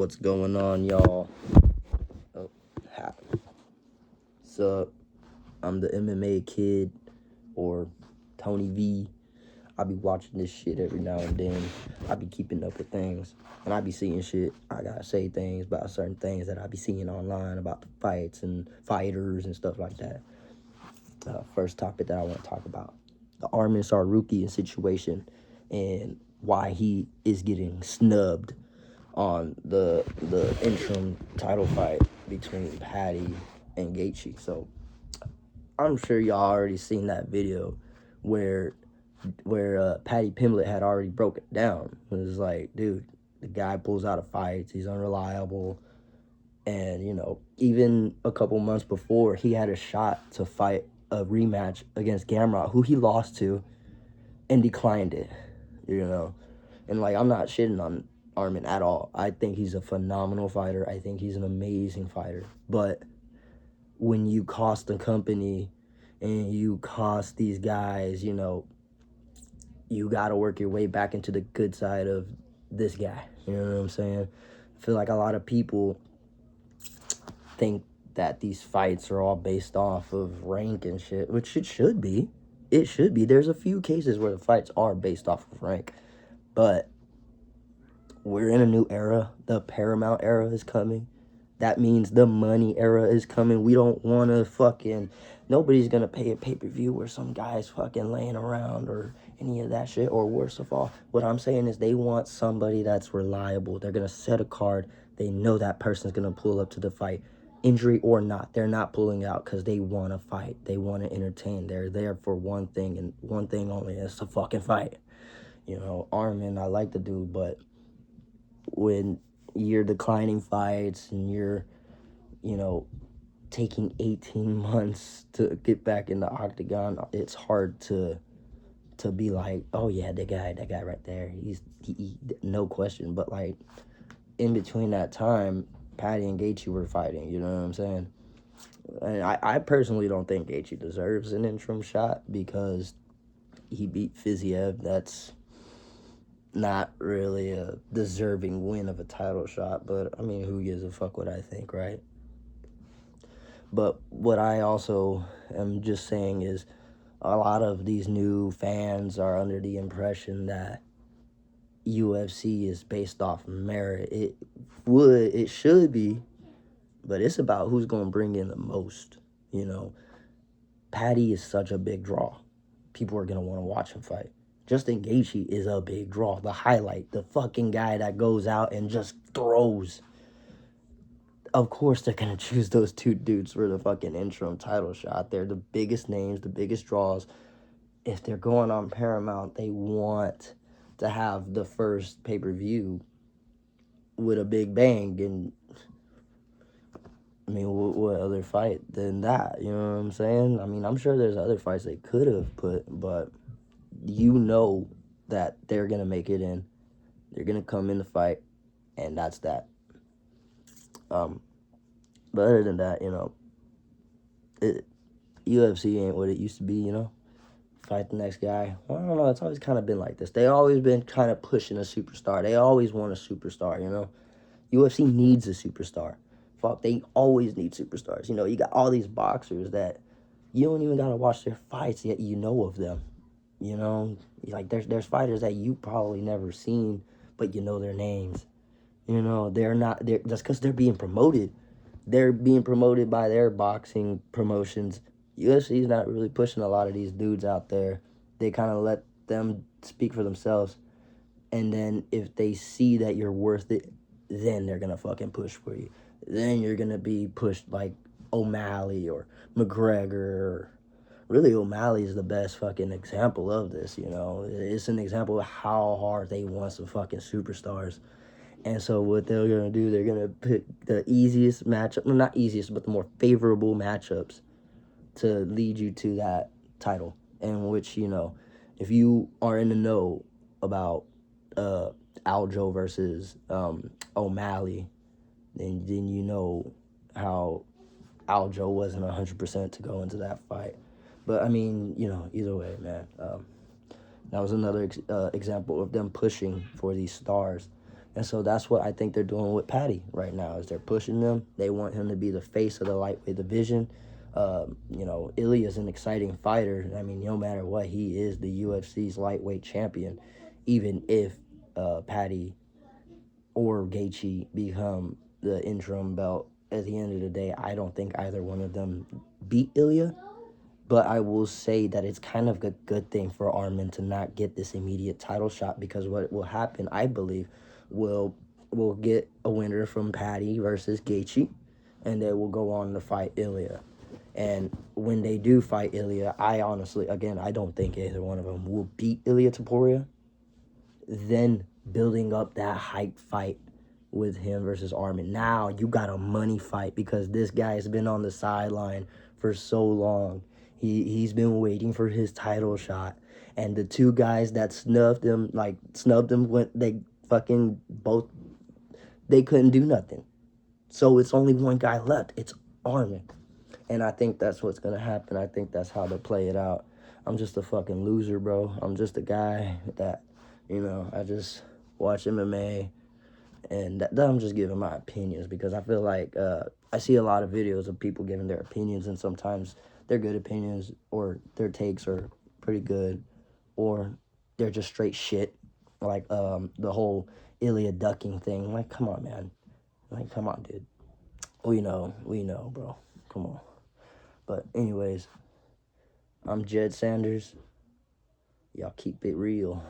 What's going on, y'all? Oh, so I'm the MMA kid, or Tony V. I be watching this shit every now and then. I be keeping up with things, and I be seeing shit. I gotta say things about certain things that I be seeing online about the fights and fighters and stuff like that. First topic that I want to talk about: the Arman Tsarukyan situation and why he is getting snubbed on the interim title fight between Patty and Gaethje. So I'm sure y'all already seen that video where Patty Pimblett had already broken down. It was like, dude, the guy pulls out of fights, he's unreliable, and even a couple months before, he had a shot to fight a rematch against Gamrot, who he lost to, and declined it. And like, I'm not shitting on Arman at all. I think he's a phenomenal fighter. I think he's an amazing fighter. But when you cost the company and you cost these guys, you got to work your way back into the good side of this guy. You know what I'm saying? I feel like a lot of people think that these fights are all based off of rank and shit, which it should be. It should be. There's a few cases where the fights are based off of rank. But we're in a new era. The Paramount era is coming. That means the money era is coming. We don't want to nobody's going to pay a pay-per-view where some guy's fucking laying around or any of that shit. Or worse of all, what I'm saying is they want somebody that's reliable. They're going to set a card. They know that person's going to pull up to the fight. Injury or not, they're not pulling out because they want to fight. They want to entertain. They're there for one thing and one thing only. It's to fucking fight. Arman, I like the dude, but when you're declining fights and you're, taking 18 months to get back in the octagon, it's hard to be like, oh yeah, that guy right there, he no question. But like, in between that time, Patty and Gaethje were fighting, you know what I'm saying? And I personally don't think Gaethje deserves an interim shot because he beat Fiziev. That's not really a deserving win of a title shot, but I mean, who gives a fuck what I think, right? But what I also am just saying is a lot of these new fans are under the impression that UFC is based off merit. It should be, but it's about who's going to bring in the most. Patty is such a big draw. People are going to want to watch him fight. Justin Gaethje is a big draw. The highlight, the fucking guy that goes out and just throws. Of course they're going to choose those two dudes for the fucking interim title shot. They're the biggest names, the biggest draws. If they're going on Paramount, they want to have the first pay-per-view with a big bang. And I mean, what other fight than that? You know what I'm saying? I mean, I'm sure there's other fights they could have put, but that they're going to make it in. They're going to come in the fight, and that's that. But other than that, UFC ain't what it used to be, Fight the next guy. Well, I don't know. It's always kind of been like this. They always been kind of pushing a superstar. They always want a superstar, UFC needs a superstar. Fuck, they always need superstars. You got all these boxers that you don't even got to watch their fights, yet you know of them. Like there's fighters that you probably never seen, but you know their names. That's because they're being promoted. They're being promoted by their boxing promotions. UFC's not really pushing a lot of these dudes out there. They kind of let them speak for themselves. And then if they see that you're worth it, then they're going to fucking push for you. Then you're going to be pushed like O'Malley or McGregor. Really, O'Malley is the best fucking example of this, It's an example of how hard they want some fucking superstars. And so what they're going to do, they're going to pick the easiest matchup, well, not easiest, but the more favorable matchups to lead you to that title. In which, if you are in the know about Aljo versus O'Malley, then you know how Aljo wasn't 100% to go into that fight. But, I mean, either way, man, that was another example of them pushing for these stars. And so that's what I think they're doing with Patty right now, is they're pushing him. They want him to be the face of the lightweight division. Ilya is an exciting fighter. I mean, no matter what, he is the UFC's lightweight champion. Even if Patty or Gaethje become the interim belt, at the end of the day, I don't think either one of them beat Ilya. But I will say that it's kind of a good thing for Arman to not get this immediate title shot, because what will happen, I believe, we'll get a winner from Patty versus Gaethje, and they will go on to fight Ilya. And when they do fight Ilya, I honestly, again, I don't think either one of them will beat Ilya Taporia. Then building up that hype fight with him versus Arman. Now you got a money fight, because this guy's been on the sideline for so long. He's been waiting for his title shot. And the two guys that snubbed him when they fucking both, they couldn't do nothing. So it's only one guy left. It's Arman. And I think that's what's going to happen. I think that's how they'll play it out. I'm just a fucking loser, bro. I'm just a guy that, I just watch MMA. And that I'm just giving my opinions, because I feel like I see a lot of videos of people giving their opinions, and sometimes they're good opinions, or their takes are pretty good, or they're just straight shit. Like the whole Ilya ducking thing. Like, come on, man. Like, come on, dude. We know, bro. Come on. But anyways, I'm Jed Sanders. Y'all keep it real.